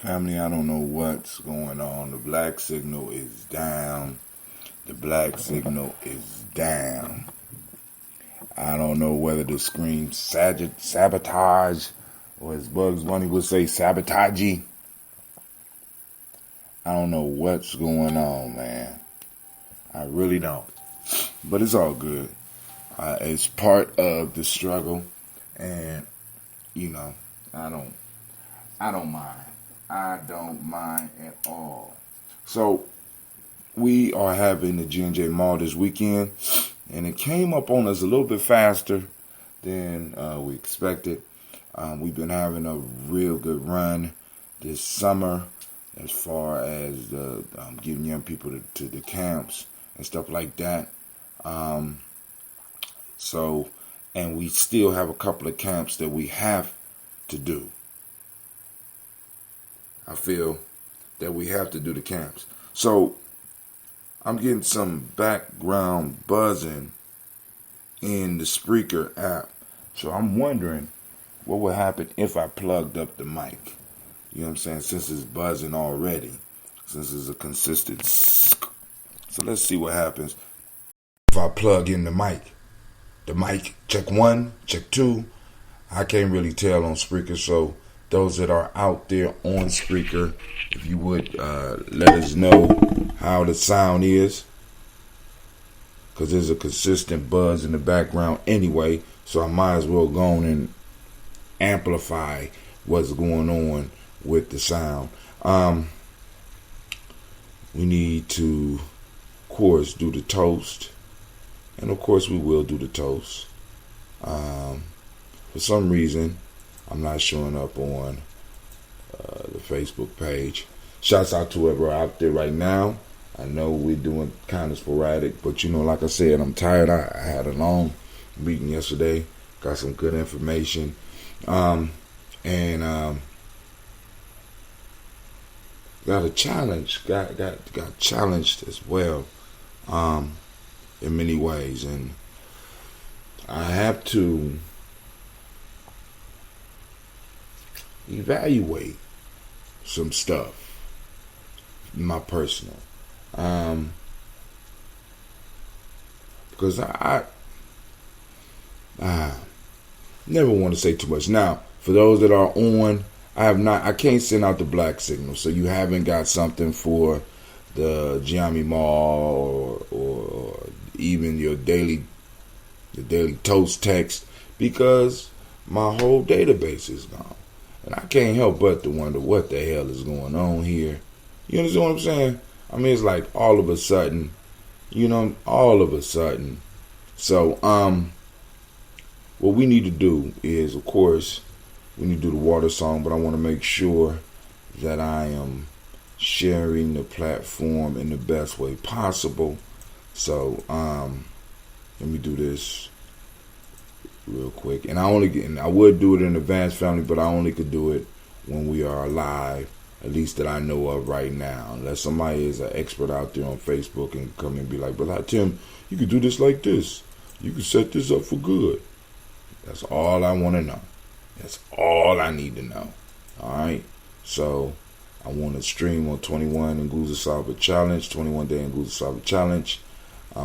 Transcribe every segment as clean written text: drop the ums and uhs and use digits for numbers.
Family, I don't know what's going on. The black signal is down. The black signal is down. I don't know whether to scream sabotage or as Bugs Bunny would say, sabotage. I don't know what's going on, man. I really don't. But it's all good. It's part of the struggle, and I don't mind. I don't mind at all. So we are having the G&J Mall this weekend, and it came up on us a little bit faster than we expected. We've been having a real good run this summer as far as getting young people to the camps and stuff like that. And we still have a couple of camps that we have to do. I feel that we have to do the camps. So I'm getting some background buzzing in the Spreaker app. So I'm wondering what would happen if I plugged up the mic. You know what I'm saying? Since it's buzzing already. Since it's a consistent. So let's see what happens if I plug in the mic. The mic, check 1, check 2. I can't really tell on Spreaker, so those that are out there on Spreaker, if you would let us know how the sound is, because there's a consistent buzz in the background anyway, so I might as well go on and amplify what's going on with the sound. We need to, of course, do the toast, and of course we will do the toast. For some reason, I'm not showing up on the Facebook page. Shouts out to whoever out there right now. I know we're doing kind of sporadic, but like I said, I'm tired. I had a long meeting yesterday. Got some good information. And got a challenge. Got challenged as well in many ways. And I have to evaluate some stuff, my personal, because I never want to say too much. Now, for those that are on, I can't send out the black signal, so you haven't got something for the Gye-Nyame Mall or even your daily toast text, because my whole database is gone. And I can't help but to wonder what the hell is going on here. You understand what I'm saying? I mean, it's like all of a sudden. So, what we need to do is, of course, we need to do the water song, but I want to make sure that I am sharing the platform in the best way possible. So, let me do this real quick. And I would do it in advance, family, but I only could do it when we are live, at least that I know of right now. Unless somebody is an expert out there on Facebook and come and be like, but Tim, you could do this like this. You could set this up for good. That's all I want to know. That's all I need to know. All right? So, I want to stream on 21 and Nguza Saba Challenge, 21 Day and Nguza Saba Challenge,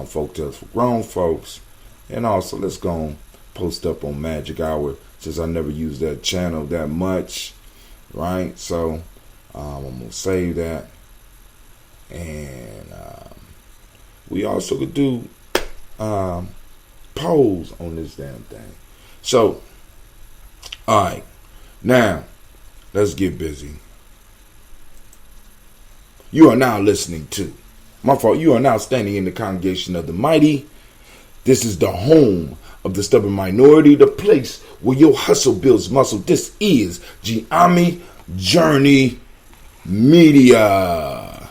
Folk Tales for Grown Folks. And also, let's go on, post up on Magic Hour, since I never use that channel that much, right? So I'm gonna save that, and we also could do polls on this damn thing. So, all right, now let's get busy. You are now listening to, you are now standing in the congregation of the mighty. This is the home of the stubborn minority, the place where your hustle builds muscle. This is Gye-Nyame Journey Media.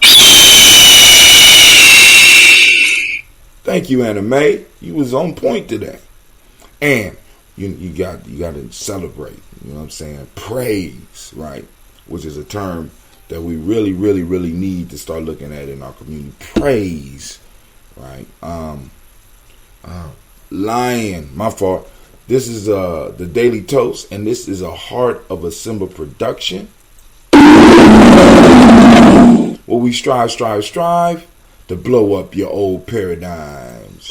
Thank you, Anime. You was on point today. And you got to celebrate, you know what I'm saying? Praise, right? Which is a term that we really, really, really need to start looking at in our community. Praise, right? Lion, my fault. This is the Daily Toast, and this is a Heart of a Simba production. where we strive to blow up your old paradigms.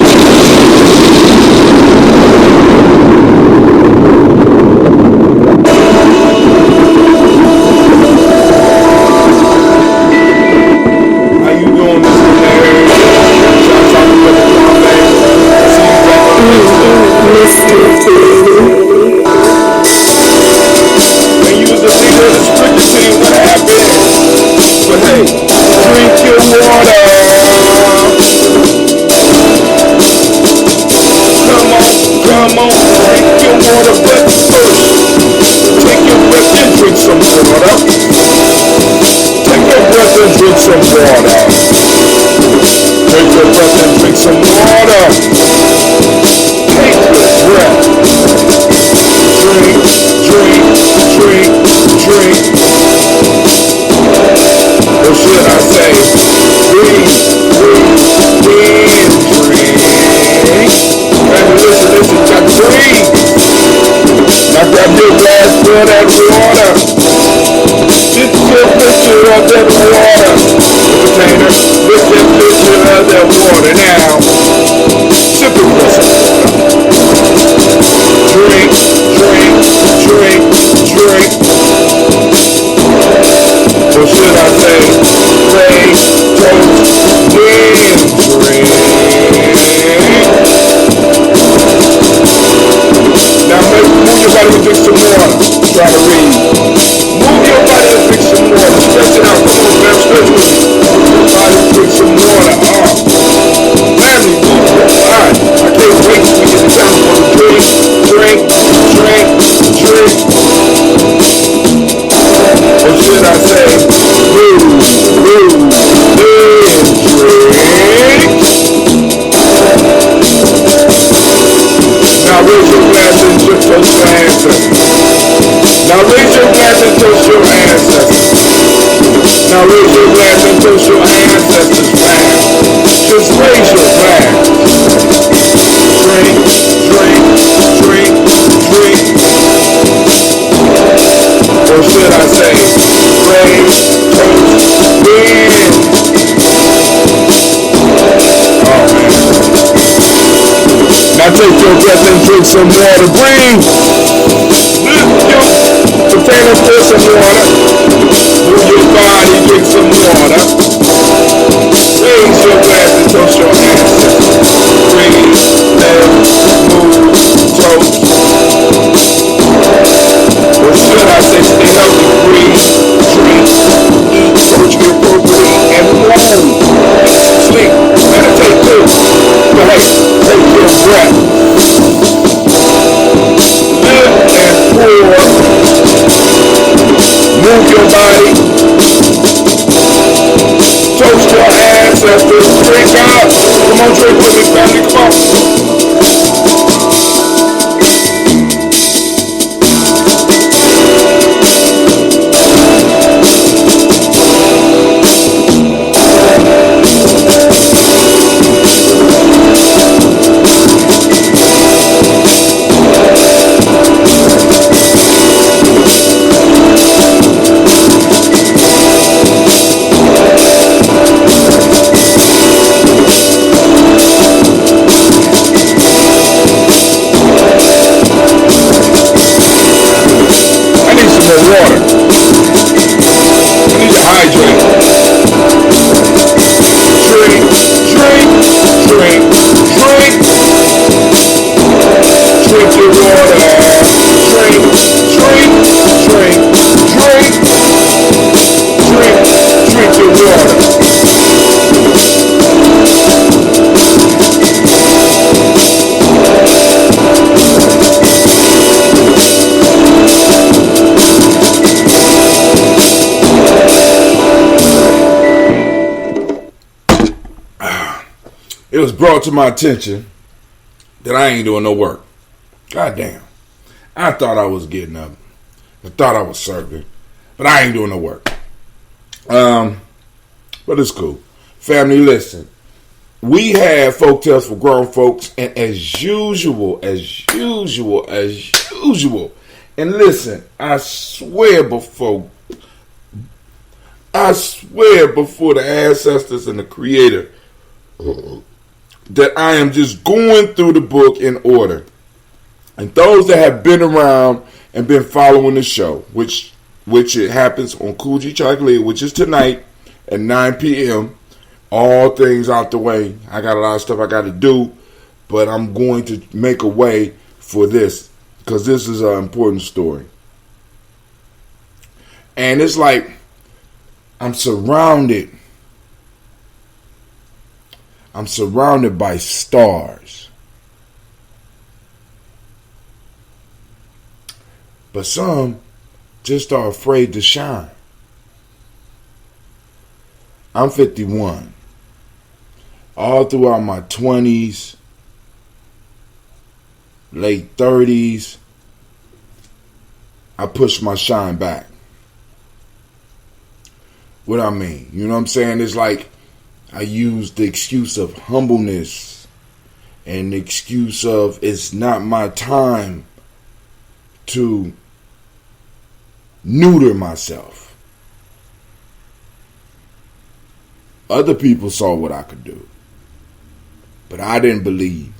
Take your breath and drink some water. Breathe. Lift your container, pour some water. Move your body, drink some water. Raise your glass and toast your ancestors. Breathe, lift, move, toast. Or should I say stay healthy? Breathe, drink, eat, surgery appropriately, and move. Sleep, meditate too. But hey, take your breath. Lift and pour. Move your body. Toast your ancestors. Drink out. Come on, drink with me, family. Come on. It was brought to my attention that I ain't doing no work. God damn. I thought I was getting up. I thought I was serving. But I ain't doing no work. But it's cool. Family, listen. We have folk tales for grown folks. And as usual. And listen, I swear before I swear before the ancestors and the Creator that I am just going through the book in order. And those that have been around and been following the show, which it happens on Kujichagulia, which is tonight at 9 p.m. All things out the way. I got a lot of stuff I got to do, but I'm going to make a way for this because this is an important story. And it's like I'm surrounded by stars. But some just are afraid to shine. I'm 51. All throughout my 20s, late 30s, I pushed my shine back. What I mean, you know what I'm saying? It's like I used the excuse of humbleness and the excuse of it's not my time to neuter myself. Other people saw what I could do, but I didn't believe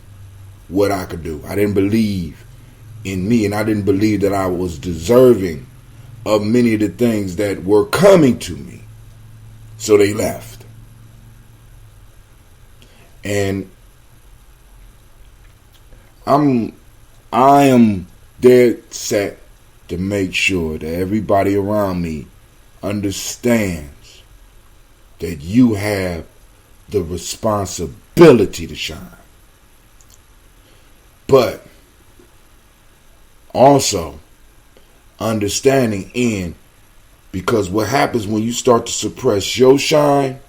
what I could do. I didn't believe in me, and I didn't believe that I was deserving of many of the things that were coming to me. So they left. And I am dead set to make sure that everybody around me understands that you have the responsibility to shine. But also understanding because what happens when you start to suppress your shine,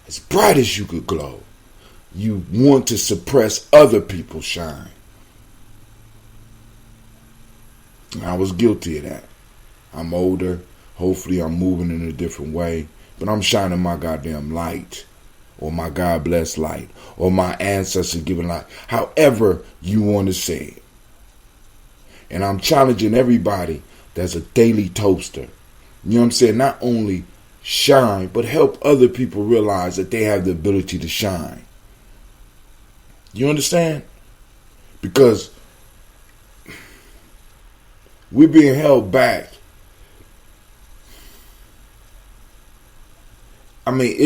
as bright as you could glow, you want to suppress other people's shine. I was guilty of that. I'm older. Hopefully I'm moving in a different way. But I'm shining my goddamn light. Or my God bless light. Or my ancestors giving light. However you want to say it. And I'm challenging everybody that's a daily toaster. You know what I'm saying? Not only shine, but help other people realize that they have the ability to shine. You understand? Because we're being held back. I mean,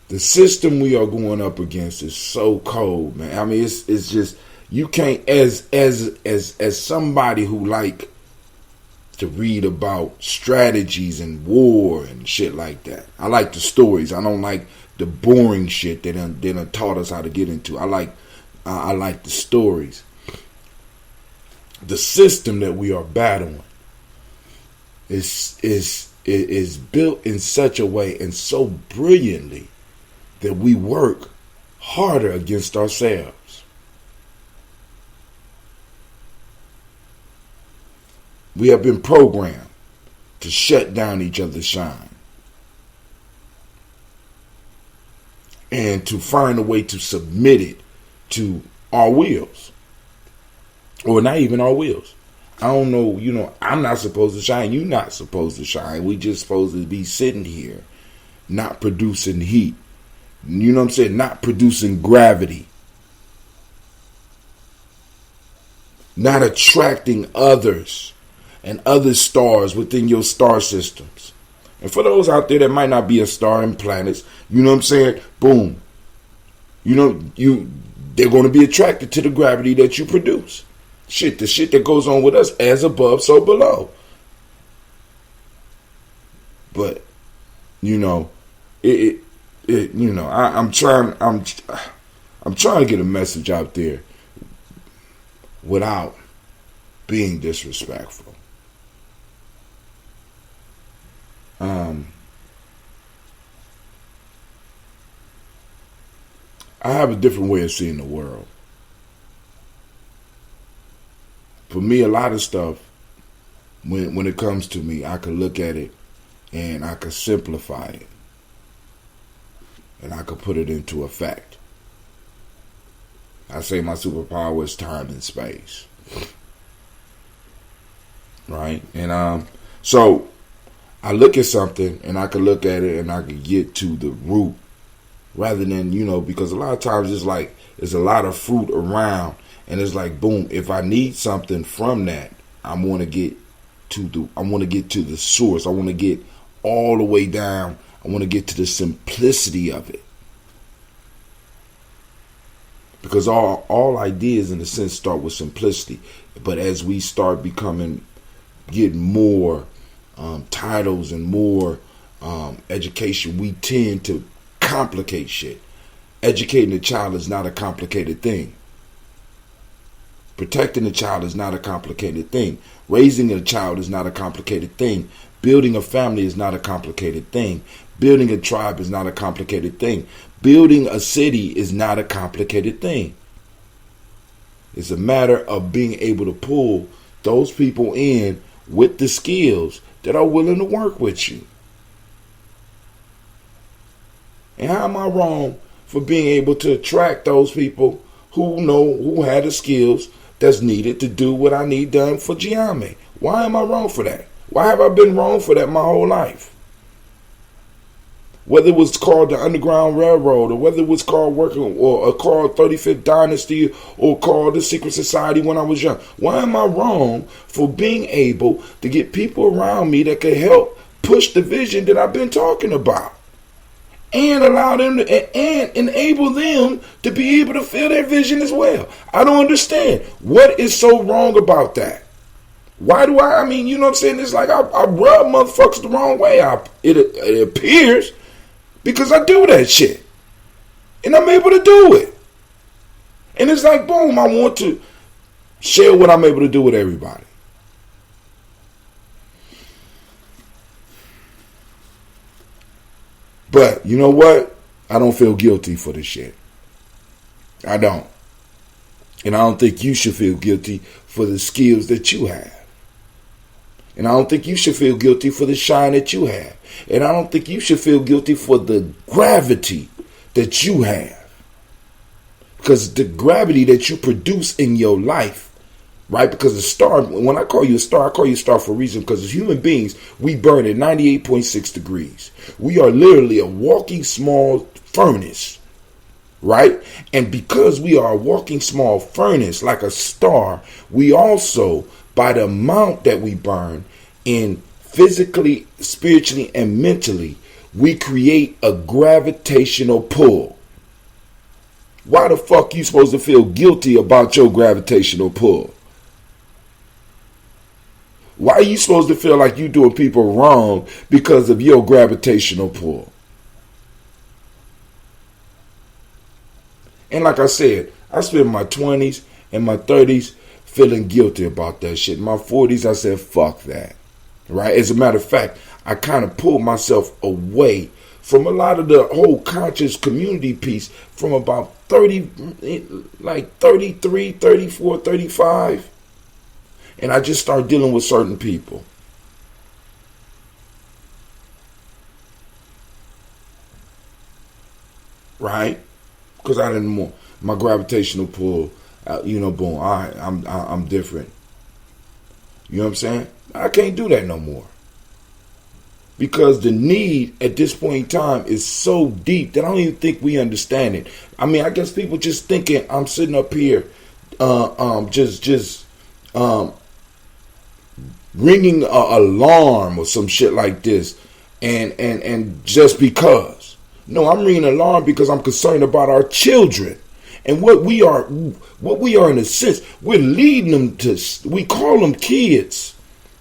the system we are going up against is so cold, man. I mean, it's just you can't as somebody who like to read about strategies and war and shit like that. I like the stories. I don't like the boring shit that done taught us how to get into. I like the stories. The system that we are battling is built in such a way and so brilliantly that we work harder against ourselves. We have been programmed to shut down each other's shine and to find a way to submit it to our wills. Or not even our wills. I don't know, I'm not supposed to shine. You're not supposed to shine. We just supposed to be sitting here, not producing heat. You know what I'm saying? Not producing gravity. Not attracting others and other stars within your star systems. And for those out there that might not be a star in planets, you know what I'm saying? Boom. They're going to be attracted to the gravity that you produce. The shit that goes on with us, as above, so below. But, I'm trying to get a message out there without being disrespectful. I have a different way of seeing the world. For me, a lot of stuff, when it comes to me, I could look at it and I could simplify it. And I could put it into effect. I say my superpower is time and space. right? And so I look at something and I can look at it and I can get to the root rather than, because a lot of times it's like there's a lot of fruit around and it's like, boom, if I need something from that, I want to get to the source. I want to get all the way down. I want to get to the simplicity of it. Because all ideas in a sense start with simplicity. But as we start getting more titles and more education, we tend to complicate shit. Educating a child is not a complicated thing. Protecting a child is not a complicated thing. Raising a child is not a complicated thing. Building a family is not a complicated thing. Building a tribe is not a complicated thing. Building a city is not a complicated thing. It's a matter of being able to pull those people in with the skills that are willing to work with you. And how am I wrong for being able to attract those people who had the skills that's needed to do what I need done for Gye-Nyame? Why am I wrong for that? Why have I been wrong for that my whole life? Whether it was called the Underground Railroad, or whether it was called called 35th Dynasty, or called the Secret Society when I was young. Why am I wrong for being able to get people around me that could help push the vision that I've been talking about? And allow them and enable them to be able to feel their vision as well. I don't understand. What is so wrong about that? Why do I mean, you know what I'm saying? It's like I rub motherfuckers the wrong way. It appears because I do that shit. And I'm able to do it. And it's like, boom, I want to share what I'm able to do with everybody. But you know what? I don't feel guilty for this shit. I don't. And I don't think you should feel guilty for the skills that you have. And I don't think you should feel guilty for the shine that you have. And I don't think you should feel guilty for the gravity that you have. Because the gravity that you produce in your life, right? Because a star, when I call you a star, I call you a star for a reason. Because as human beings, we burn at 98.6 degrees. We are literally a walking small furnace, right? And because we are a walking small furnace like a star, we also, by the amount that we burn in physically, spiritually, and mentally, we create a gravitational pull. Why the fuck you supposed to feel guilty about your gravitational pull? Why are you supposed to feel like you're doing people wrong because of your gravitational pull? And like I said, I spent my 20s and my 30s feeling guilty about that shit. In my 40s, I said, fuck that. Right? As a matter of fact, I kind of pulled myself away from a lot of the whole conscious community piece from about 33, 34, 35. And I just started dealing with certain people. Right? Because I didn't want my gravitational pull. Boom. All right, I'm different. You know what I'm saying? I can't do that no more. Because the need at this point in time is so deep that I don't even think we understand it. I mean, I guess people just thinking I'm sitting up here, ringing an alarm or some shit like this, and just because. No, I'm ringing an alarm because I'm concerned about our children. And what we are in a sense, we're leading them to, we call them kids.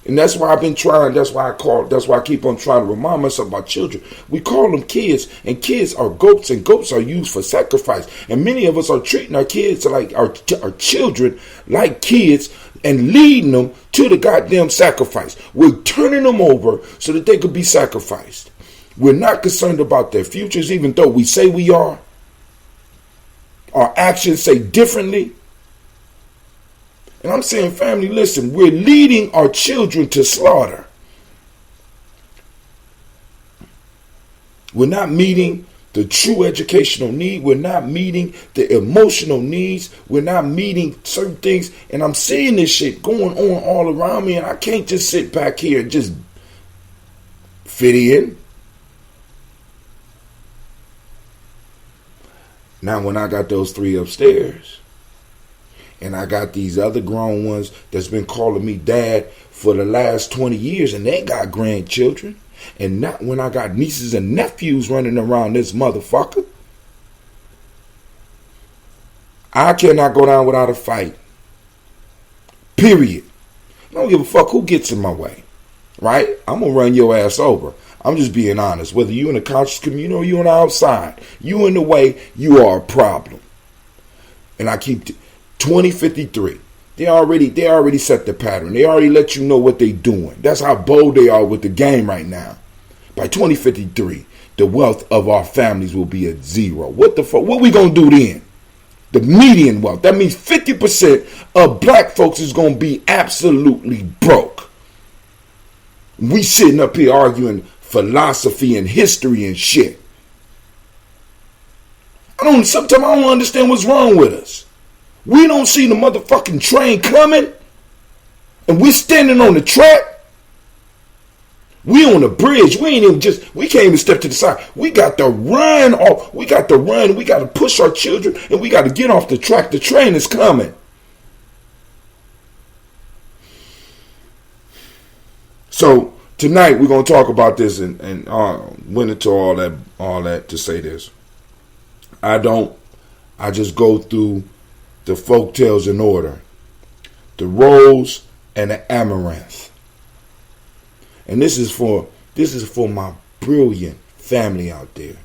And that's why that's why I keep on trying to remind myself about children. We call them kids, and kids are goats, and goats are used for sacrifice. And many of us are treating our kids like our children like kids and leading them to the goddamn sacrifice. We're turning them over so that they could be sacrificed. We're not concerned about their futures, even though we say we are. Our actions say differently. And I'm saying, family, listen, we're leading our children to slaughter. We're not meeting the true educational need. We're not meeting the emotional needs. We're not meeting certain things. And I'm seeing this shit going on all around me, and I can't just sit back here and just fit in. Now, when I got those 3 upstairs, and I got these other grown ones that's been calling me dad for the last 20 years, and they got grandchildren, and not when I got nieces and nephews running around this motherfucker, I cannot go down without a fight. Period. I don't give a fuck who gets in my way. Right? I'm going to run your ass over. I'm just being honest. Whether you in the conscious community or you on the outside, you in the way, you are a problem. And I keep 2053. They already set the pattern. They already let you know what they doing. That's how bold they are with the game right now. By 2053, the wealth of our families will be at 0. What the fuck? What we gonna do then? The median wealth. That means 50% of black folks is gonna be absolutely broke. We sitting up here arguing philosophy and history and shit. Sometimes I don't understand what's wrong with us. We don't see the motherfucking train coming, and we're standing on the track. We on the bridge. We can't even step to the side. We got to run off. We got to run. We got to push our children, and we got to get off the track. The train is coming. So tonight we're gonna talk about this, and went into all that to say this. I just go through the folk tales in order. The rose and the amaranth. And this is for my brilliant family out there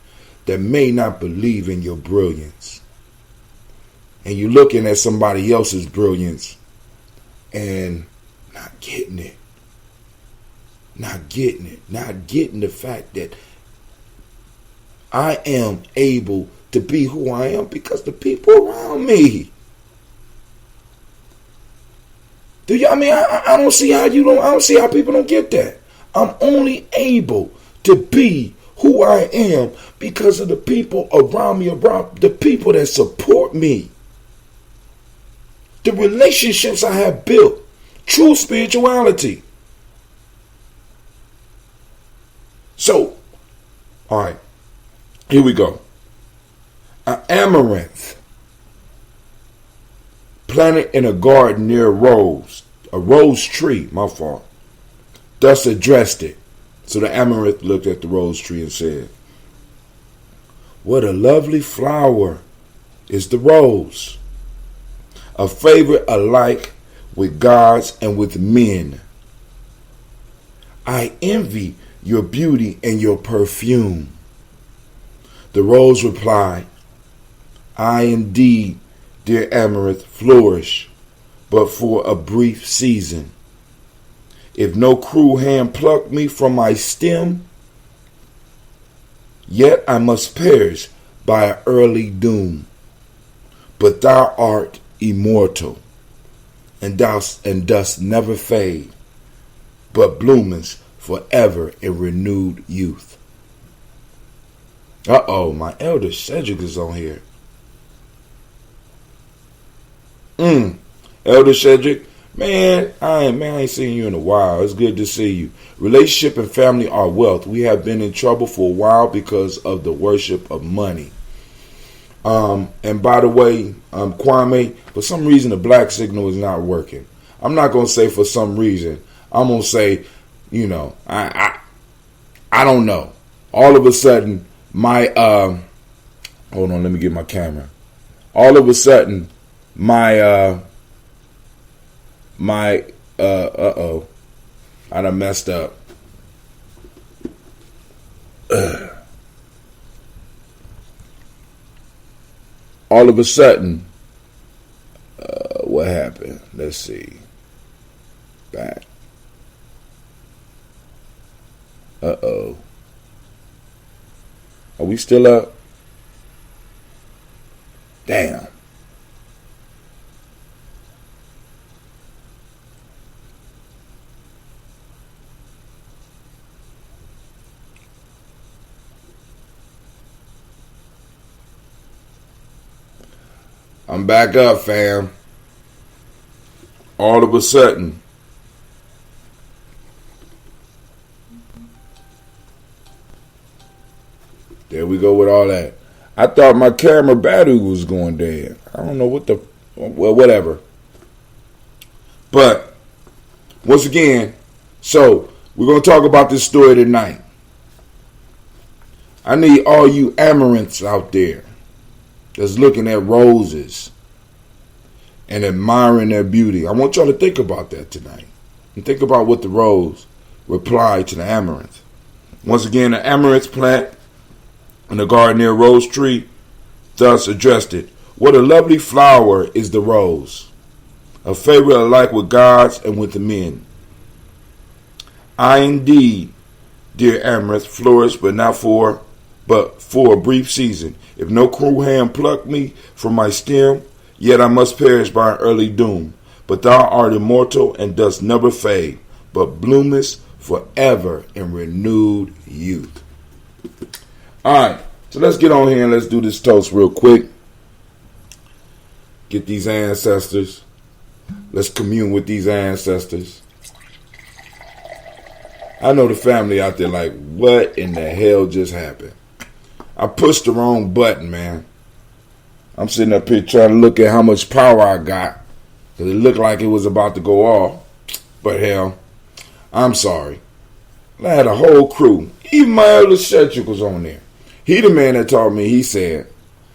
that may not believe in your brilliance. And you're looking at somebody else's brilliance and not getting it. Not getting it. Not getting the fact that I am able to be who I am because the people around me. I don't see how I don't see how people don't get that. I'm only able to be who I am because of the people around me, around the people that support me. The relationships I have built. True spirituality. So, all right, here we go. An amaranth planted in a garden near a rose tree, my fault, thus addressed it. So the amaranth looked at the rose tree and said, "What a lovely flower is the rose, a favorite alike with gods and with men. I envy your beauty and your perfume." The rose replied, "I indeed, dear amaranth, flourish, but for a brief season. If no cruel hand pluck me from my stem, yet I must perish by an early doom. But thou art immortal, and dost never fade, but bloomest forever in renewed youth." Uh-oh, my elder Cedric is on here. Elder Cedric, man, I ain't seen you in a while. It's good to see you. Relationship and family are wealth. We have been in trouble for a while because of the worship of money. And by the way, Kwame, for some reason the black signal is not working. I'm not gonna say for some reason. I'm gonna say, I don't know. All of a sudden, my hold on, let me get my camera. All of a sudden, I done messed up. All of a sudden, what happened? Let's see. Back. Uh-oh. Are we still up? Damn. I'm back up, fam. All of a sudden, there we go with all that. I thought my camera battery was going dead. I don't know well, whatever. But, once again, so, we're going to talk about this story tonight. I need all you amaranths out there that's looking at roses and admiring their beauty. I want y'all to think about that tonight. And think about what the rose replied to the amaranth. Once again, the amaranth plant in the garden near rose tree thus addressed it. What a lovely flower is the rose, a favorite alike with gods and with the men. I indeed, dear amaranth, flourish, but for a brief season. If no cruel hand pluck me from my stem, yet I must perish by an early doom. But thou art immortal and dost never fade, but bloomest forever in renewed youth. Alright, so let's get on here and let's do this toast real quick. Get these ancestors. Let's commune with these ancestors. I know the family out there like, what in the hell just happened? I pushed the wrong button, man. I'm sitting up here trying to look at how much power I got, because it looked like it was about to go off. But hell, I'm sorry. I had a whole crew. Even my elder Shedrick was on there. He the man that taught me, he said,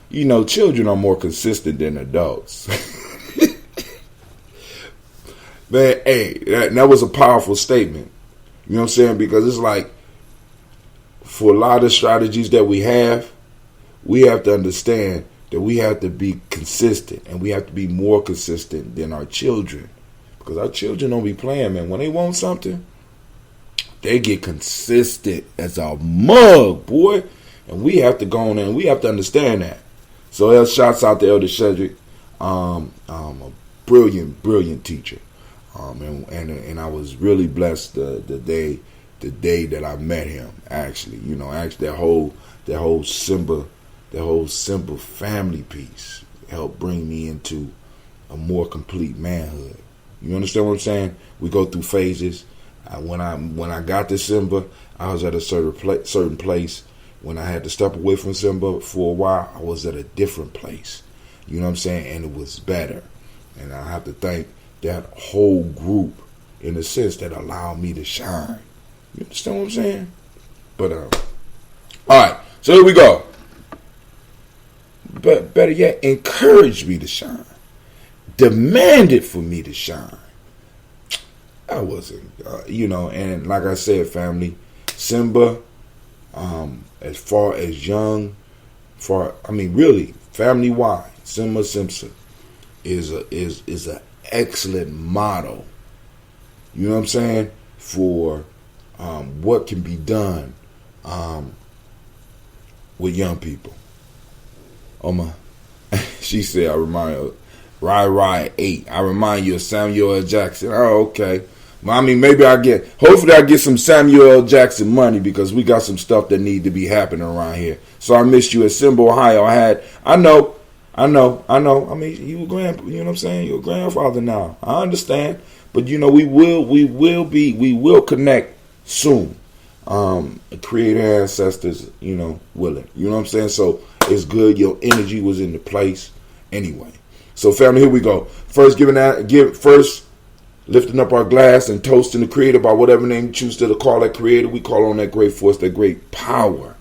you know, children are more consistent than adults. Man, hey, that was a powerful statement. You know what I'm saying? Because it's like, for a lot of strategies that we have to understand that we have to be consistent, and we have to be more consistent than our children. Because our children don't be playing, man. When they want something, they get consistent as a mug, boy. And we have to go on and we have to understand that. So shouts out to Elder Shedrick, a brilliant teacher. And I was really blessed the day that I met him. Actually, that whole Simba family piece helped bring me into a more complete manhood. You understand what I'm saying? We go through phases. When I got to Simba, I was at a certain place. When I had to step away from Simba for a while, I was at a different place. You know what I'm saying? And it was better. And I have to thank that whole group, in a sense, that allowed me to shine. You understand what I'm saying? But, all right. So here we go. But better yet, encourage me to shine. Demanded for me to shine. I wasn't, and like I said, family, Simba, as far as really, family-wide, Simba Simpson is an excellent model. You know what I'm saying? For what can be done with young people. Oh my, she said, I remind you, Rye 8. I remind you of Samuel L. Jackson. Oh, okay. Well, hopefully I get some Samuel L. Jackson money, because we got some stuff that need to be happening around here. So I missed you at Simba, Ohio. I know. I mean, you know what I'm saying? You're a grandfather now. I understand. But, we will connect soon. Creator ancestors, willing. You know what I'm saying? So it's good. Your energy was in the place anyway. So family, here we go. First, lifting up our glass and toasting the Creator by whatever name you choose to call that Creator. We call on that great force, that great power,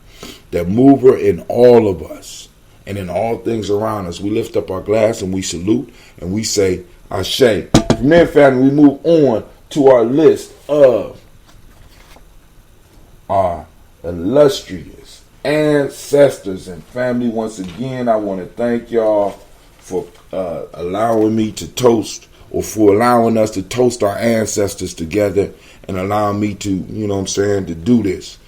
that mover in all of us and in all things around us. We lift up our glass and we salute and we say, Ashe. From there, family, we move on to our list of our illustrious ancestors and family. Once again, I want to thank y'all for allowing me to toast, or for allowing us to toast our ancestors together and allowing me to, to do this.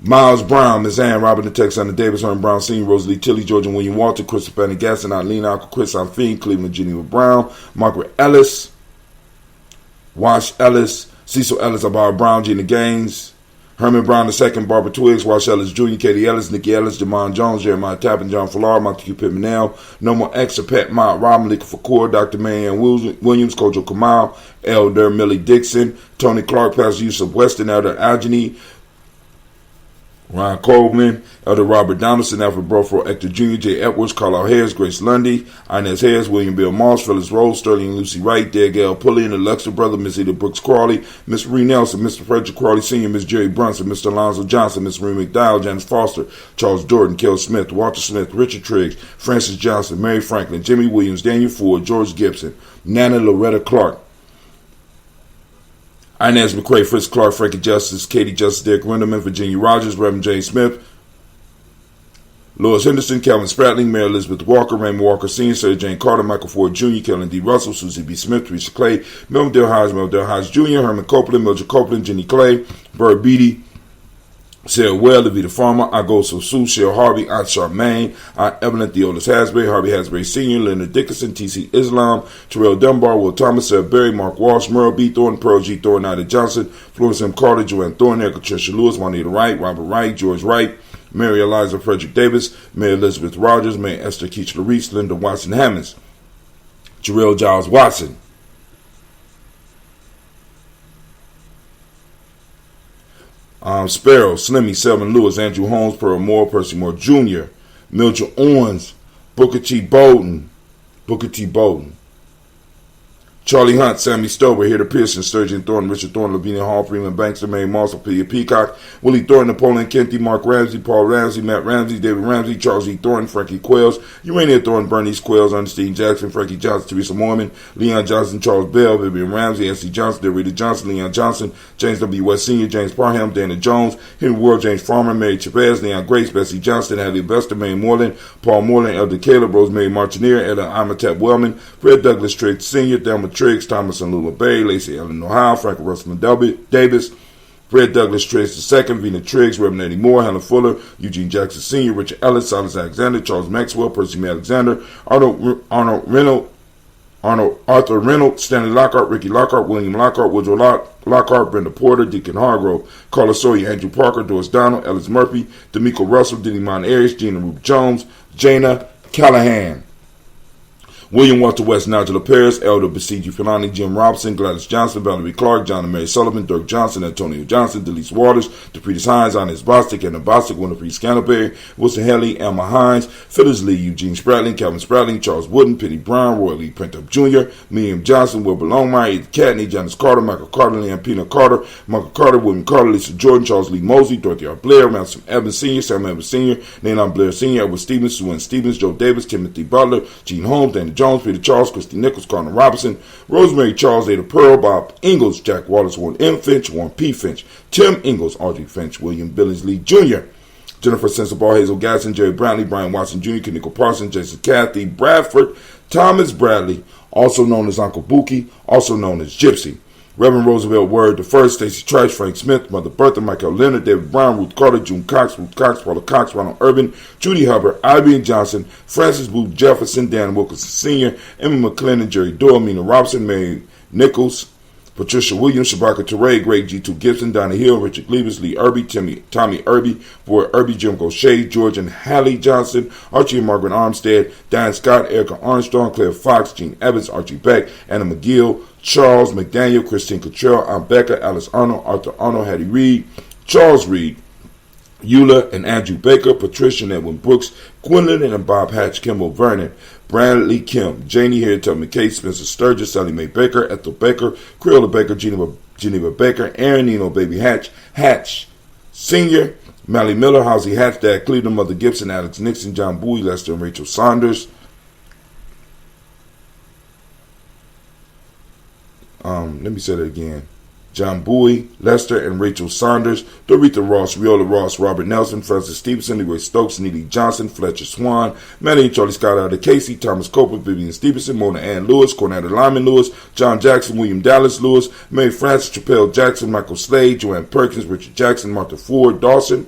Miles Brown, Miss Ann, Robert the Texan, Davis, Herman Brown Sr., Rosalie Tilly, Georgia William Walter, Christopher Penny Gasson, Eileen Uncle Chris Fiend, Cleveland Geneva Brown, Margaret Ellis, Wash Ellis, Cecil Ellis, Abara Brown, Gina Gaines, Herman Brown II, Barbara Twiggs, Wash Ellis Jr., Katie Ellis, Nikki Ellis, Jamon Jones, Jeremiah Tappan, John Fallar, Montague Pittman, No More Extra Pet, Mott Rob, Malika Fakour, Dr. Marianne Williams, Kojo Kamal, Elder Millie Dixon, Tony Clark, Pastor Yusuf Weston, Elder Algeny, Ron Coleman, Elder Robert Donaldson, Alfred Brofro, Hector Jr., J. Edwards, Carlisle Harris, Grace Lundy, Inez Harris, William Bill Moss, Phyllis Rose, Sterling and Lucy Wright, Dale Pulley, the Luxor brother, Miss Eda Brooks Crawley, Miss Marie Nelson, Mr. Frederick Crawley Sr., Miss Jerry Brunson, Mr. Alonzo Johnson, Miss Marie McDowell, Janice Foster, Charles Jordan, Kel Smith, Walter Smith, Richard Triggs, Francis Johnson, Mary Franklin, Jimmy Williams, Daniel Ford, George Gibson, Nana Loretta Clark, Inez McCray, Fritz Clark, Frankie Justice, Katie Justice, Derek Winderman, Virginia Rogers, Reverend James Smith, Lois Henderson, Calvin Spratling, Mary Elizabeth Walker, Raymond Walker Sr., Sarah Jane Carter, Michael Ford Jr., Kellen D. Russell, Susie B. Smith, Teresa Clay, Melvin Dale Hodge Jr., Herman Copeland, Mildred Copeland, Jenny Clay, Bird Beatty, Sarah Well, Levita Farmer, Agoso Sue, Cheryl Harvey, Aunt Charmaine, Aunt Evelyn Theolis Hasbury, Harvey Hasbury Sr., Leonard Dickinson, T.C. Islam, Terrell Dunbar, Will Thomas, Sarah Berry, Mark Walsh, Merle B. Thornton, Pearl G. Thornton, Ida Johnson, Florence M. Carter, Joanne Thornton, Erica Tricia Lewis, Juanita Wright, Robert Wright, George Wright, Mary Eliza Frederick Davis, Mary Elizabeth Rogers, Mary Esther Keach Larice, Linda Watson Hammonds, Jarrell Giles Watson, Sparrow, Slimmy, Selman Lewis, Andrew Holmes, Pearl Moore, Percy Moore Jr., Mildred Owens, Booker T. Bowden, Charlie Hunt, Sammy Stover, Heather Pearson, Sturgeon Thornton, Richard Thornton, Lavinia Hall, Freeman Banks, Mary Moss, Ophelia Peacock, Willie Thornton, Napoleon Kenty, Mark Ramsey, Paul Ramsey, Matt Ramsey, David Ramsey, Charles E. Thornton, Frankie Quells, Urania Thornton, Bernice Quells, Ernestine Jackson, Frankie Johnson, Teresa Mormon, Leon Johnson, Charles Bell, Vivian Ramsey, S.C. Johnson, Dorita Johnson, Leon Johnson, James W. West Sr., James Parham, Dana Jones, Henry Ward, James Farmer, Mary Chavez, Leon Grace, Bessie Johnston, Hadley Vester, May Moreland, Paul Moreland, Elder Caleb, Rosemary Martineer, Ella Amatep Wellman, Fred Douglas Triggs Sr., Thelma Triggs, Thomas and Lula Bay, Lacey Ellen Ohio, Frank Russell Davis, Fred Douglas Triggs II, Vina Triggs, Reverend Eddie Moore, Hannah Fuller, Eugene Jackson Sr., Richard Ellis, Silas Alexander, Charles Maxwell, Percy May Alexander, Arthur Reynolds, Stanley Lockhart, Ricky Lockhart, William Lockhart, Woodrow Lockhart, Brenda Porter, Deacon Hargrove, Carla Sawyer, Andrew Parker, Doris Donald, Ellis Murphy, D'Amico Russell, Denny Mon Ayers, Gina Ruth Jones, Jana Callahan, William Walter West, Nigel Paris, Elder Basiji Filani, Jim Robson, Gladys Johnson, Valerie Clark, John and Mary Sullivan, Dirk Johnson, Antonio Johnson, Delise Waters, DePretis Hines, Ines Bostic, Anna Bostic, Winifred Scantleberry, Wilson Haley, Emma Hines, Phyllis Lee, Eugene Spratling, Calvin Spratling, Charles Wooden, Penny Brown, Roy Lee Printup Jr., William Johnson, Wilbur Longmire, Edith Catney, Janice Carter, Michael Carter, Leanne Pina Carter, Michael Carter, William Carter, Lisa Jordan, Charles Lee Mosley, Dorothy R. Blair, Ransom Evans Sr., Sam Evans Sr., Nayland Blair Sr., Edward Stevens, Sue Stevens, Joe Davis, Timothy Butler, Gene Holmes, Danny Jones, Peter Charles, Christy Nichols, Connor Robinson, Rosemary Charles, Ada Pearl, Bob Ingalls, Jack Wallace, Warren M. Finch, Warren P. Finch, Tim Ingalls, Audrey Finch, William Billingsley Jr., Jennifer Sensabaugh, Hazel Gasson, Jerry Brantley, Brian Watson Jr., Kaniko Parsons, Jason Cathy Bradford, Thomas Bradley, also known as Uncle Buki, also known as Gypsy, Reverend Roosevelt Word the First, Stacey Trice, Frank Smith, Mother Bertha, Michael Leonard, David Brown, Ruth Carter, June Cox, Ruth Cox, Paula Cox, Ronald Urban, Judy Hubbard, Ivy Johnson, Francis Booth Jefferson, Dan Wilkinson Sr., Emma McClendon, Jerry Doyle, Mina Robson, Mary Nichols, Patricia Williams, Shabaka Teray, Greg G2 Gibson, Donna Hill, Richard Cleavers, Lee Irby, Tommy Irby, Boy Irby, Jim Gaucher, George and Hallie Johnson, Archie and Margaret Armstead, Diane Scott, Erica Armstrong, Claire Fox, Gene Evans, Archie Beck, Anna McGill, Charles McDaniel, Christine Cottrell, Aunt Becca, Alice Arnold, Arthur Arnold, Hattie Reed, Charles Reed, Eula and Andrew Baker, Patricia and Edwin Brooks, Gwendolyn and Bob Hatch, Kimball Vernon, Bradley Kim, Janie Harriet McKay, Spencer Sturgis, Sally Mae Baker, Ethel Baker, Creola Baker, Geneva Baker, Aaron Nino, Baby Hatch Sr., Mally Miller, Housie Hatch, Dad Cleveland, Mother Gibson, Alex Nixon, John Bowie, Lester and Rachel Saunders. Let me say that again. John Bowie, Lester and Rachel Saunders, Dorita Ross, Riola Ross, Robert Nelson, Francis Stevenson, Leroy Stokes, Neely Johnson, Fletcher Swan, Maddie and Charlie Scott out of Casey, Thomas Copeland, Vivian Stevenson, Mona Ann Lewis, Cornetta Lyman Lewis, John Jackson, William Dallas Lewis, Mary Francis, Chappelle Jackson, Michael Slade, Joanne Perkins, Richard Jackson, Martha Ford, Dawson,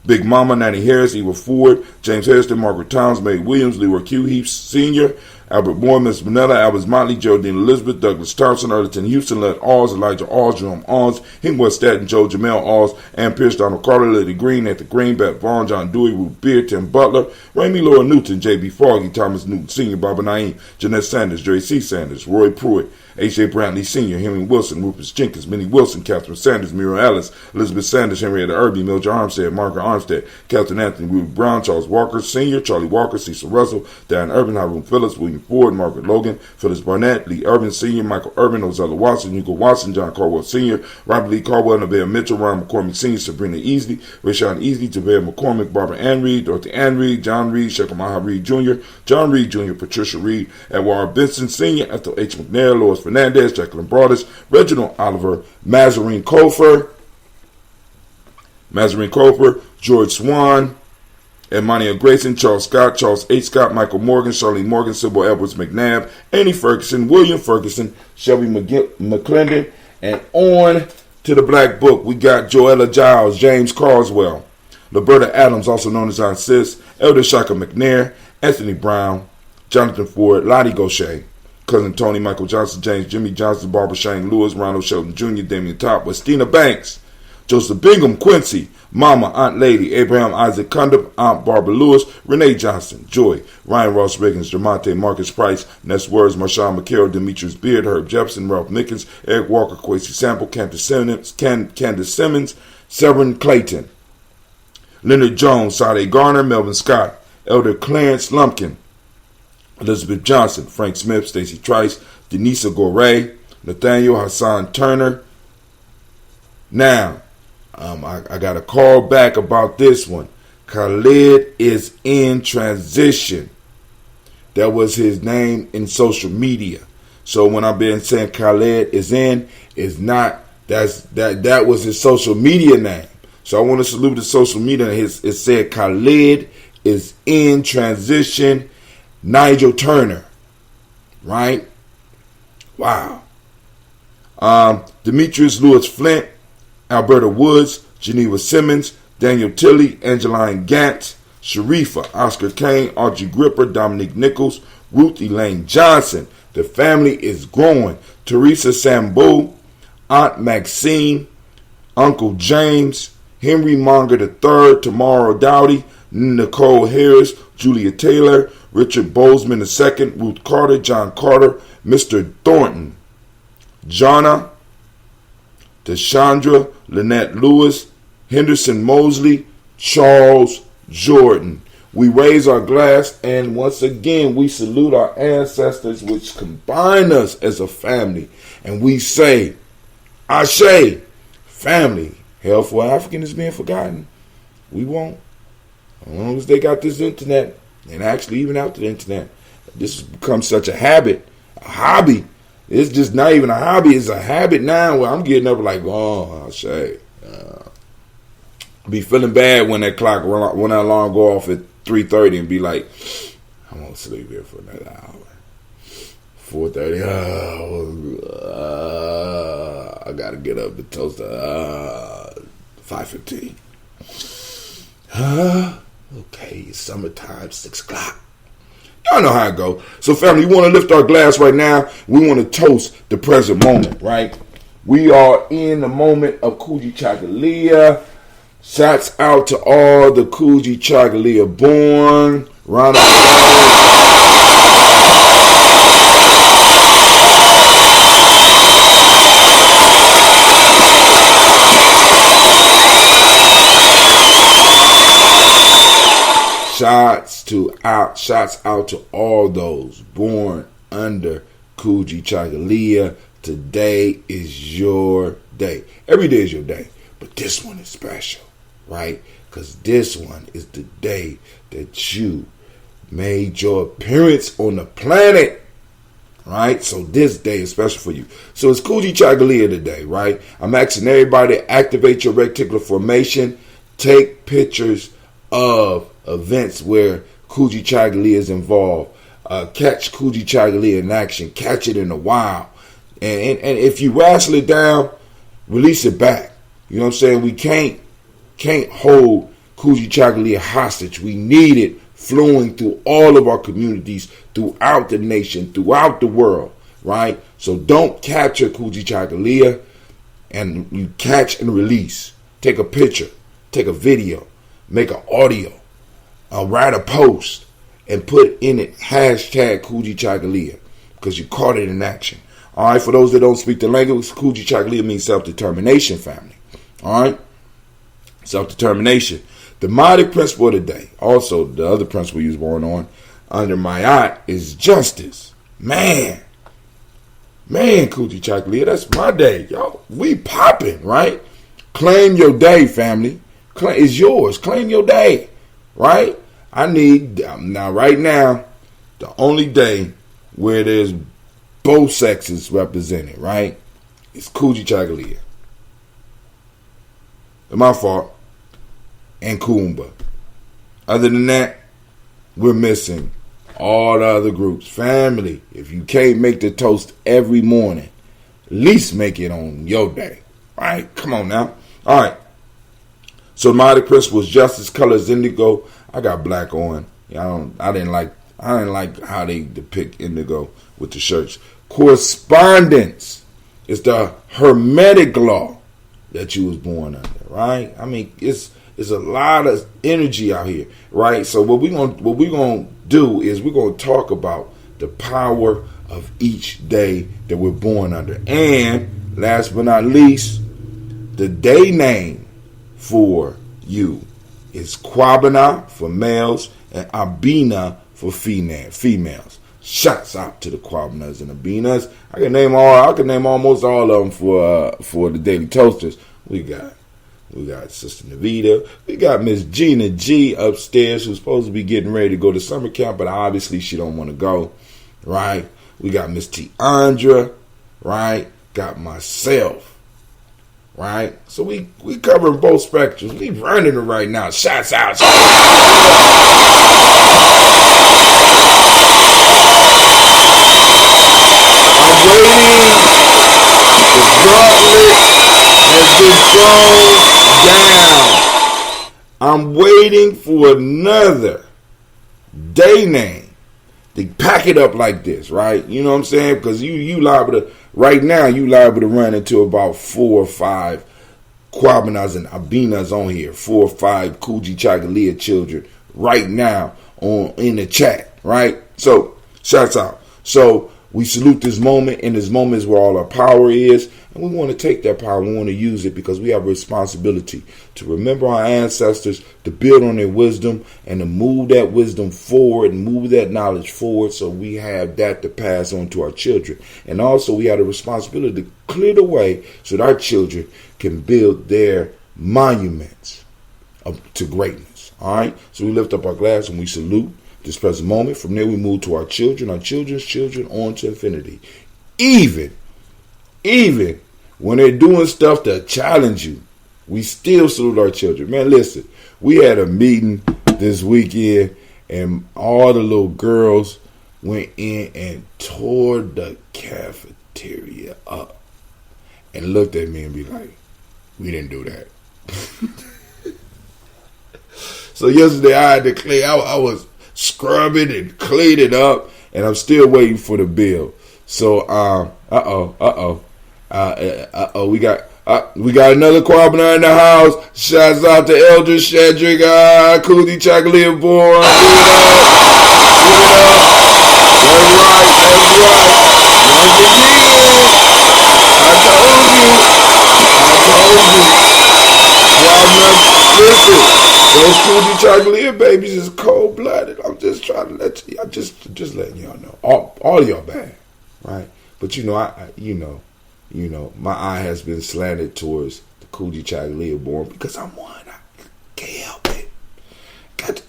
Big Mama, Nanny Harris, Eva Ford, James Hairston, Margaret Towns, Mae Williams, Leroy Q. Heaps Sr., Albert Moore, Miss Manella, Albert Motley, Geraldine Elizabeth, Douglas Thompson, Erlington Houston, Led Alls, Elijah Alls, Jerome Alls, Hingwell Staten, Joe Jamel Alls, Ann Pierce, Donald Carter, Lady Green, Nathan Green, Beth Vaughn, John Dewey, Ruth Beard, Tim Butler, Ramey Laura Newton, J.B. Foggy, Thomas Newton Sr., Barbara Naeem, Jeanette Sanders, Jerry C. Sanders, Roy Pruitt, H.J. Brantley Sr., Henry Wilson, Rufus Jenkins, Minnie Wilson, Catherine Sanders, Mira Ellis, Elizabeth Sanders, Henrietta Irby, Mildred Armstead, Margaret Armstead, Captain Anthony, Ruth Brown, Charles Walker Sr., Charlie Walker, Cecil Russell, Darren Urban, Hiram Phillips, William Ford, Margaret Logan, Phyllis Barnett, Lee Urban Sr., Michael Urban, Ozella Watson, Hugo Watson, John Caldwell Sr., Robert Lee Caldwell, Nevaeh Mitchell, Ron McCormick Sr., Sabrina Easley, Rashawn Easley, Tavea McCormick, Barbara Ann Reed, Dorothy Ann Reed, John Reed, Shekamaha Reed Jr., John Reed Jr., Patricia Reed, Edward Benson Sr., Ethel H. McNair, Lois Fernandez, Jacqueline Broadus, Reginald Oliver, Mazarine Cofer, George Swan, Emmanuel Grayson, Charles Scott, Charles H. Scott, Michael Morgan, Charlene Morgan, Sybil Edwards McNabb, Annie Ferguson, William Ferguson, Shelby McClendon, and on to the Black Book, we got Joella Giles, James Carswell, Roberta Adams, also known as Aunt Sis, Elder Shaka McNair, Anthony Brown, Jonathan Ford, Lottie Gaucher, Cousin Tony, Michael Johnson, James Jimmy Johnson, Barbara Shane Lewis, Ronald Shelton Jr., Damian Top, Westina Banks, Joseph Bingham Quincy, Mama, Aunt Lady, Abraham Isaac Cundiff, Aunt Barbara Lewis, Renee Johnson, Joy, Ryan Ross Riggins, Jermonte Marcus Price, Ness Words, Marshawn McCarroll, Demetrius Beard, Herb Jepson, Ralph Mickens, Eric Walker, Quincy Sample, Candace Simmons, Severin Clayton, Leonard Jones, Sade Garner, Melvin Scott, Elder Clarence Lumpkin, Elizabeth Johnson, Frank Smith, Stacey Trice, Denisa Gore, Nathaniel Hassan Turner. Now, I got a call back about this one. Khalid is in transition. That was his name in social media. So when I've been saying Khalid is in, is not. That was his social media name. So I want to salute the social media. It said Khalid is in transition. Nigel Turner, right? Wow. Demetrius Lewis Flint, Alberta Woods, Geneva Simmons, Daniel Tilley, Angeline Gant, Sharifa, Oscar Kane, Archie Gripper, Dominique Nichols, Ruth Elaine Johnson. The family is growing. Teresa Sambu, Aunt Maxine, Uncle James, Henry Monger III, Tamara Dowdy, Nicole Harris, Julia Taylor, Richard Bozeman II, Ruth Carter, John Carter, Mr. Thornton, Jonna, Deshandra, Lynette Lewis, Henderson Mosley, Charles Jordan. We raise our glass, and once again, we salute our ancestors, which combine us as a family. And we say, Ashe, family. Hell for African is being forgotten. We won't. As long as they got this internet, and actually even after the internet, this has become such a habit, a hobby. It's just not even a hobby. It's a habit now where I'm getting up like, oh, I'll say. Be feeling bad when that alarm go off at 3:30 and be like, I'm going to sleep here for another hour. 4:30, I got to get up and toast 5:15. Okay, it's summertime, 6 o'clock. Y'all know how it go. So family, we want to lift our glass right now. We want to toast the present moment, right? We are in the moment of Kujichagulia. Shouts out to all the Kujichagulia born. Round of Shouts out to all those born under Kujichagulia. Today is your day. Every day is your day, but this one is special, right? Because this one is the day that you made your appearance on the planet, right? So this day is special for you. So it's Kujichagulia today, right? I'm asking everybody to activate your reticular formation. Take pictures of events where Kujichagulia is involved. Catch Kujichagulia in action. Catch it in the wild. And if you wrestle it down, release it back. You know what I'm saying? We can't hold Kujichagulia hostage. We need it flowing through all of our communities, throughout the nation, throughout the world, right? So don't capture Kujichagulia, and you catch and release. Take a picture, take a video, make an audio, write a post, and put in it hashtag Kujichagulia, because you caught it in action. All right, for those that don't speak the language, Kujichagulia means self-determination, family. All right, self-determination. The demonic principle of the day, also the other principle you was born on, under my eye, is justice. Man, Kujichagulia, that's my day, yo. We popping, right? Claim your day, family. It's yours. Claim your day, right? I need, now right now, the only day where there's both sexes represented, right? It's Kujichagulia. My fault. And Kumba. Other than that, we're missing all the other groups. Family, if you can't make the toast every morning, at least make it on your day. Right? Come on now. All right. So the demonic principle is justice, colors indigo. I got black on. I didn't like how they depict indigo with the shirts. Correspondence is the hermetic law that you was born under, right? I mean, it's a lot of energy out here, right? So what we're gonna do is we're gonna talk about the power of each day that we're born under. And last but not least, the day name for you is Kwabena for males and Abina for females. Shouts out to the Kwabenas and Abinas. I can name almost all of them for the Daily Toasters. We got Sister Navita. We got Miss Gina G upstairs, who's supposed to be getting ready to go to summer camp, but obviously she don't want to go, right? We got Miss Tiandra, right? Got myself, right? So we covering both spectrums. We running it right now. Shots out. I'm waiting. The gauntlet has been thrown down. I'm waiting for another day name to pack it up like this, right? You know what I'm saying? Because you liable to, right now, you liable to run into about 4 or 5 Kwabenas and Abinas on here. 4 or 5 Kujichagulia children right now in the chat, right? So, shouts out. So, we salute this moment, and this moment is where all our power is, and we want to take that power, we want to use it because we have a responsibility to remember our ancestors, to build on their wisdom, and to move that wisdom forward and move that knowledge forward so we have that to pass on to our children. And also we have a responsibility to clear the way so that our children can build their monuments to greatness. All right? So we lift up our glass and we salute this present moment. From there we move to our children, our children's children, on to infinity. Even when they're doing stuff that challenge you, we still salute our children. Man, listen, we had a meeting this weekend and all the little girls went in and tore the cafeteria up and looked at me and be like, we didn't do that. So yesterday I had to clean. I was scrubbing and cleaned it up, and I'm still waiting for the bill. So, we got another Kwabena in the house. Shouts out to Elder Shedrick, Kujichagulia born. Give it up. That's right. Once again, I told you. Listen. Those Kujichagulia babies is cold-blooded. I'm just trying to let you. I'm just letting y'all know. All of y'all bad, right? But my eye has been slanted towards the Kujichagulia born because I'm one. I can't help it. Got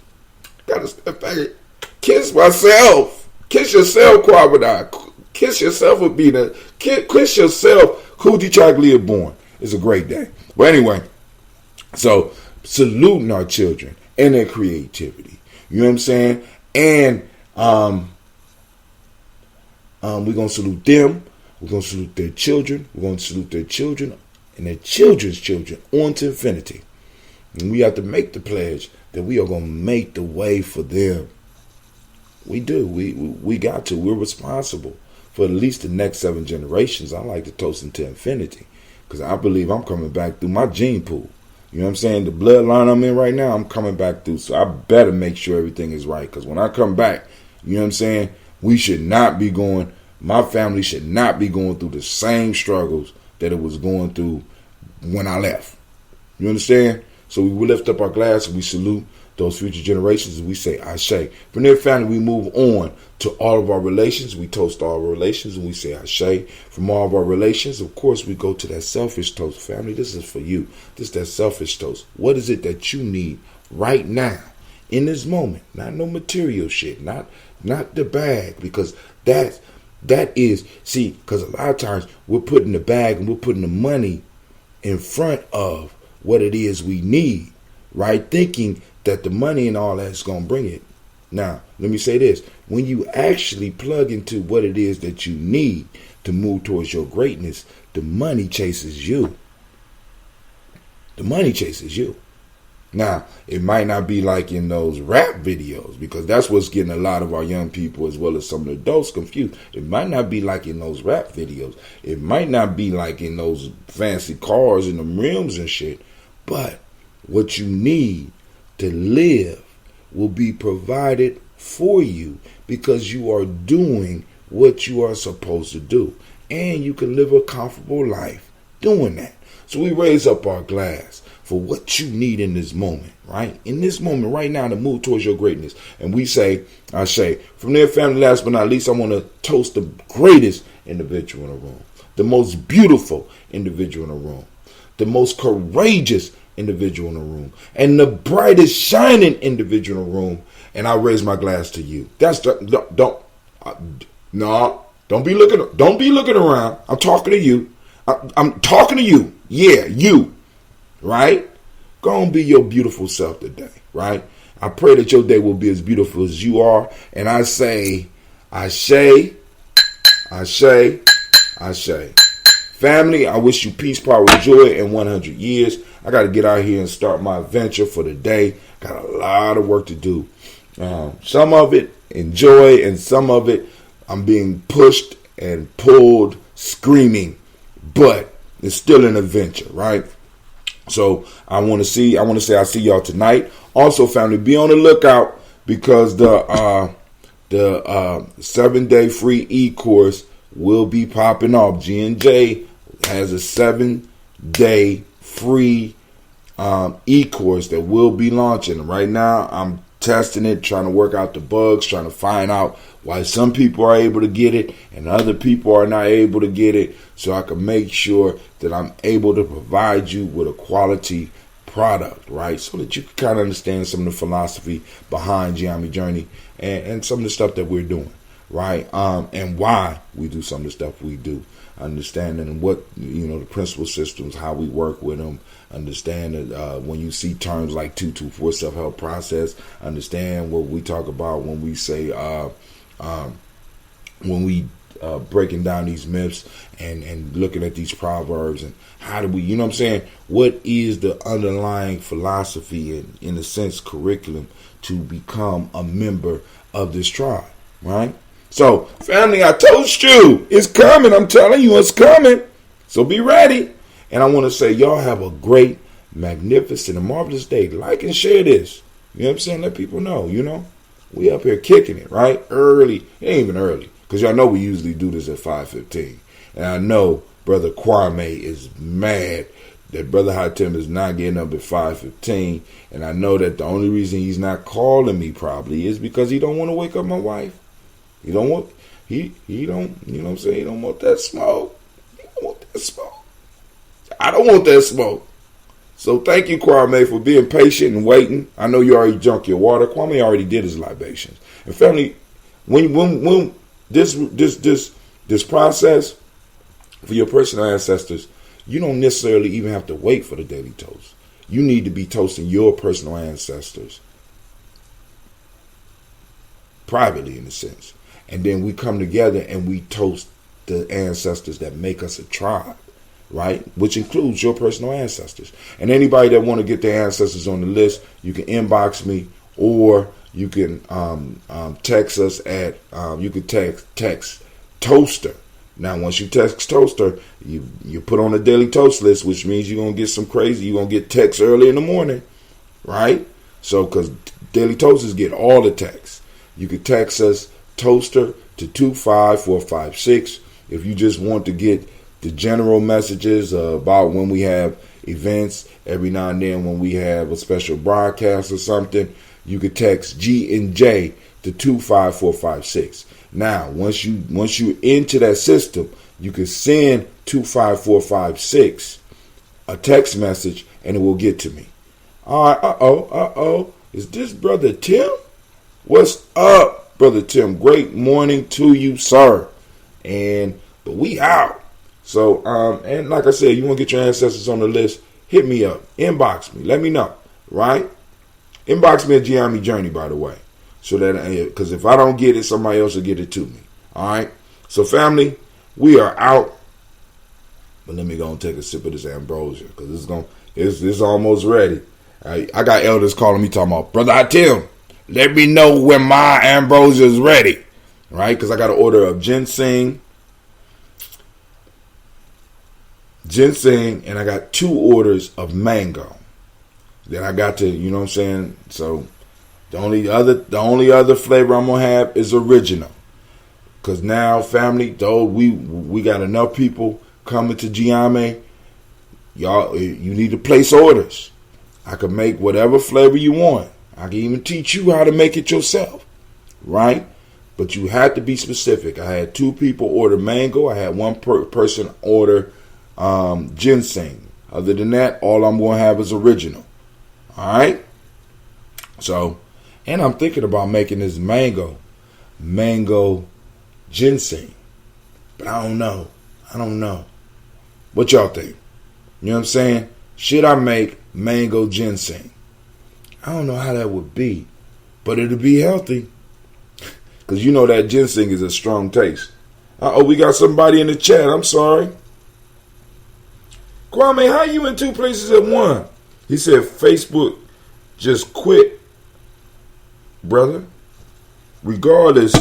to step back and kiss myself. Kiss yourself, Kwabena. Kiss yourself, Abina. Kiss yourself, Kujichagulia born. It's a great day. But anyway, so saluting our children and their creativity. You know what I'm saying? And we're going to salute them. We're going to salute their children. We're going to salute their children and their children's children on to infinity. And we have to make the pledge that we are going to make the way for them. We do. We got to. We're responsible for at least the next 7 generations. I like to toast into infinity because I believe I'm coming back through my gene pool. You know what I'm saying? The bloodline I'm in right now, I'm coming back through. So I better make sure everything is right because when I come back, you know what I'm saying? We should not be going, my family should not be going through the same struggles that it was going through when I left. You understand? So we lift up our glass and we salute those future generations and we say, Ashe. From their family, we move on to all of our relations. We toast all our relations and we say, Ashe. From all of our relations, of course, we go to that selfish toast. Family, this is for you. This is that selfish toast. What is it that you need right now in this moment? Not no material shit, not the bag, because that is, see, because a lot of times we're putting the bag and we're putting the money in front of what it is we need, right? Thinking that the money and all that's going to bring it. Now, let me say this. When you actually plug into what it is that you need to move towards your greatness, the money chases you. The money chases you. Now, it might not be like in those rap videos, because that's what's getting a lot of our young people as well as some of the adults confused. It might not be like in those rap videos. It might not be like in those fancy cars and the rims and shit. But what you need to live will be provided for you because you are doing what you are supposed to do. And you can live a comfortable life doing that. So we raise up our glass for what you need in this moment, right? In this moment right now to move towards your greatness. And we say, Ashe, from their family, last but not least, I want to toast the greatest individual in the room, the most beautiful individual in the room, the most courageous individual in the room, and the brightest shining individual in the room. And I raise my glass to you. That's don't be looking around. I'm talking to you. I'm talking to you. Yeah, you. Right? Go and be your beautiful self today. Right? I pray that your day will be as beautiful as you are. And I say, Ashe, Ashe, Ashe. Family, I wish you peace, power, joy, and 100 years. I got to get out here and start my adventure for the day. Got a lot of work to do. Some of it enjoy, and some of it I'm being pushed and pulled, screaming. But it's still an adventure, right? So I want to say I see y'all tonight. Also, family, be on the lookout because the 7-day free e-course will be popping off. G&J has a 7-day free e-course that will be launching. Right now, I'm testing it, trying to work out the bugs, trying to find out why some people are able to get it and other people are not able to get it, so I can make sure that I'm able to provide you with a quality product, right? So that you can kind of understand some of the philosophy behind Gye-Nyame Journey and some of the stuff that we're doing, right? And why we do some of the stuff we do. Understanding what, the principal systems, how we work with them. Understand that when you see terms like 224 self-help process, understand what we talk about when we say, when we breaking down these myths and looking at these proverbs and how do we, what is the underlying philosophy and, in a sense, curriculum to become a member of this tribe, right? So, family, I told you, it's coming. I'm telling you, it's coming. So be ready. And I want to say, y'all have a great, magnificent, and marvelous day. Like and share this. You know what I'm saying? Let people know, We up here kicking it, right? Early. It ain't even early. Because y'all know we usually do this at 5:15. And I know Brother Kwame is mad that Brother Hatem is not getting up at 5:15. And I know that the only reason he's not calling me probably is because he don't want to wake up my wife. He don't want, he don't, you know what I'm saying? He don't want that smoke. He don't want that smoke. I don't want that smoke. So thank you, Kwame, for being patient and waiting. I know you already drunk your water. Kwame already did his libations. And family, when this process for your personal ancestors, you don't necessarily even have to wait for the daily toast. You need to be toasting your personal ancestors privately, in a sense. And then we come together and we toast the ancestors that make us a tribe, right? Which includes your personal ancestors. And anybody that want to get their ancestors on the list, you can inbox me, or you can text us at, you can text Toaster. Now, once you text Toaster, you put on a daily toast list, which means you're going to get some crazy, you're going to get texts early in the morning, right? So, because daily toasters get all the texts. You can text us Toaster to 25456 if you just want to get the general messages about when we have events. Every now and then when we have a special broadcast or something, you could text G and J to 25456. Now, once you're into that system, you can send 25456 a text message and it will get to me. All right, is this Brother Tim? What's up, Brother Tim? Great morning to you, sir. And we out. So, and like I said, you want to get your ancestors on the list, hit me up. Inbox me. Let me know, right? Inbox me at Gye-Nyame Journey, by the way. So that, because if I don't get it, somebody else will get it to me. All right? So, family, we are out. But let me go and take a sip of this ambrosia, because it's almost ready. I got elders calling me talking about, Brother Tim, let me know when my ambrosia is ready. Right? Because I got an order of ginseng, and I got 2 orders of mango. Then I got to, you know what I'm saying? So the only other flavor I'm gonna have is original. Cause now, family, though we got enough people coming to Gye-Nyame, y'all, you need to place orders. I can make whatever flavor you want. I can even teach you how to make it yourself, right? But you have to be specific. I had 2 people order mango. I had one person order ginseng. Other than that, all I'm going to have is original. All right? So, and I'm thinking about making this mango ginseng. But I don't know. What y'all think? You know what I'm saying? Should I make mango ginseng? I don't know how that would be, but it'll be healthy. Because you know that ginseng is a strong taste. We got somebody in the chat. I'm sorry. Kwame, how you in 2 places at one? He said Facebook just quit, brother. Regardless,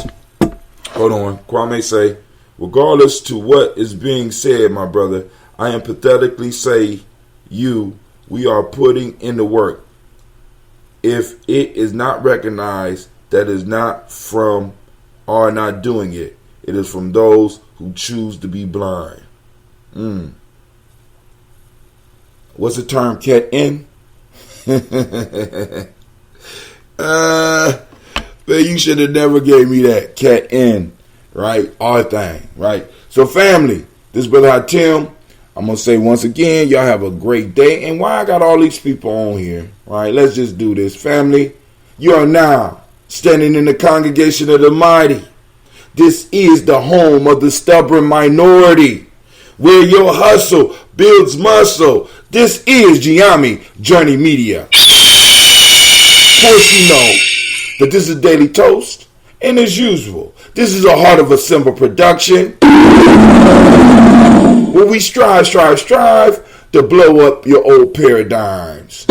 hold on. Kwame say, regardless to what is being said, my brother, I empathetically say we are putting in the work. If it is not recognized, that is not from are not doing it. It is from those who choose to be blind. What's the term, cat in? Man, you should have never gave me that cat in, right? Our thing, right? So, family, this is Brother Tim. I'm going to say once again, y'all have a great day. And why I got all these people on here, right? Let's just do this. Family, you are now standing in the congregation of the mighty. This is the home of the stubborn minority, where your hustle builds muscle. This is Gye-Nyame Journey Media. Of course, you know that this is Daily Toast, and as usual, this is a Heart of a Simple production, where we strive to blow up your old paradigms.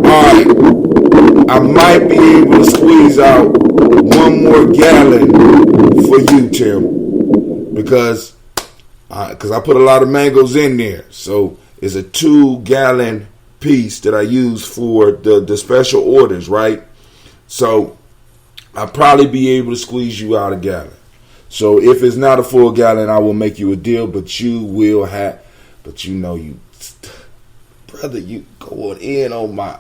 Alright, I might be able to squeeze out 1 more gallon for you, Tim, because I put a lot of mangoes in there. So it's a 2-gallon piece that I use for the special orders, right? So I'll probably be able to squeeze you out a gallon. So if it's not a full gallon, I will make you a deal, but you will have, but you know, brother, you going in on my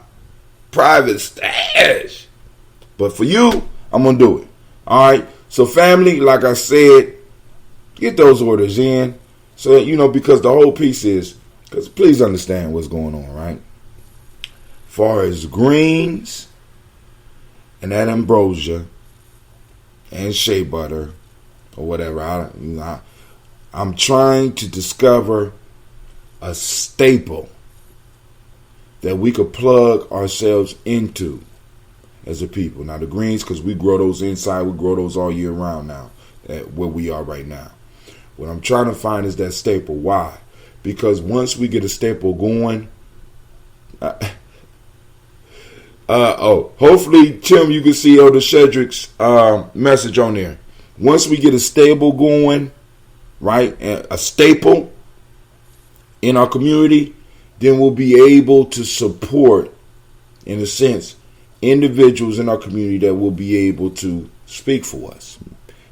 private stash. But for you, I'm going to do it. All right. So family, like I said, get those orders in. So, you know, because the whole piece is, because please understand what's going on, right? Far as greens and that ambrosia and shea butter or whatever, I'm trying to discover a staple that we could plug ourselves into. as a people. Now the greens, because we grow those inside, we grow those all year round now at where we are right now. What I'm trying to find is that staple. Why? Because once we get a staple going, hopefully, Tim, you can see Elder Shedrick's message on there. Once we get a stable going, right, a staple in our community, then we'll be able to support, in a sense, individuals in our community that will be able to speak for us.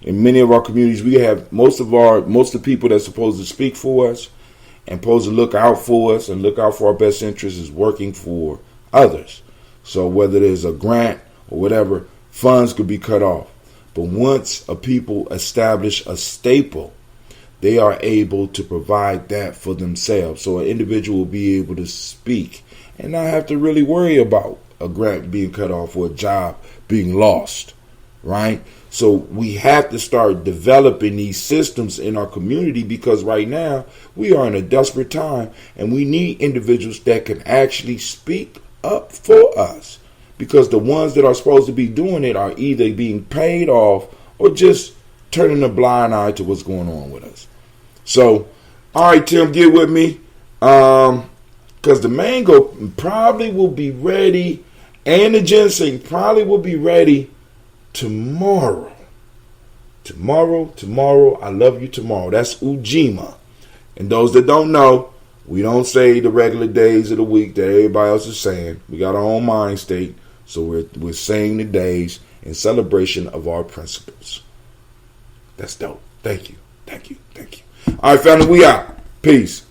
In many of our communities, we have most of the people that's supposed to speak for us and supposed to look out for us and look out for our best interests is working for others. So whether there's a grant or whatever, funds could be cut off. But once a people establish a staple, they are able to provide that for themselves. So an individual will be able to speak and not have to really worry about a grant being cut off or a job being lost, right? So we have to start developing these systems in our community, because right now we are in a desperate time and we need individuals that can actually speak up for us, because the ones that are supposed to be doing it are either being paid off or just turning a blind eye to what's going on with us. So, all right, Tim, get with me, because the mango probably will be ready and the ginseng probably will be ready tomorrow. Tomorrow, I love you tomorrow. That's Ujima. And those that don't know, we don't say the regular days of the week that everybody else is saying. We got our own mind state, so we're saying the days in celebration of our principles. That's dope. Thank you. All right, family, we out. Peace.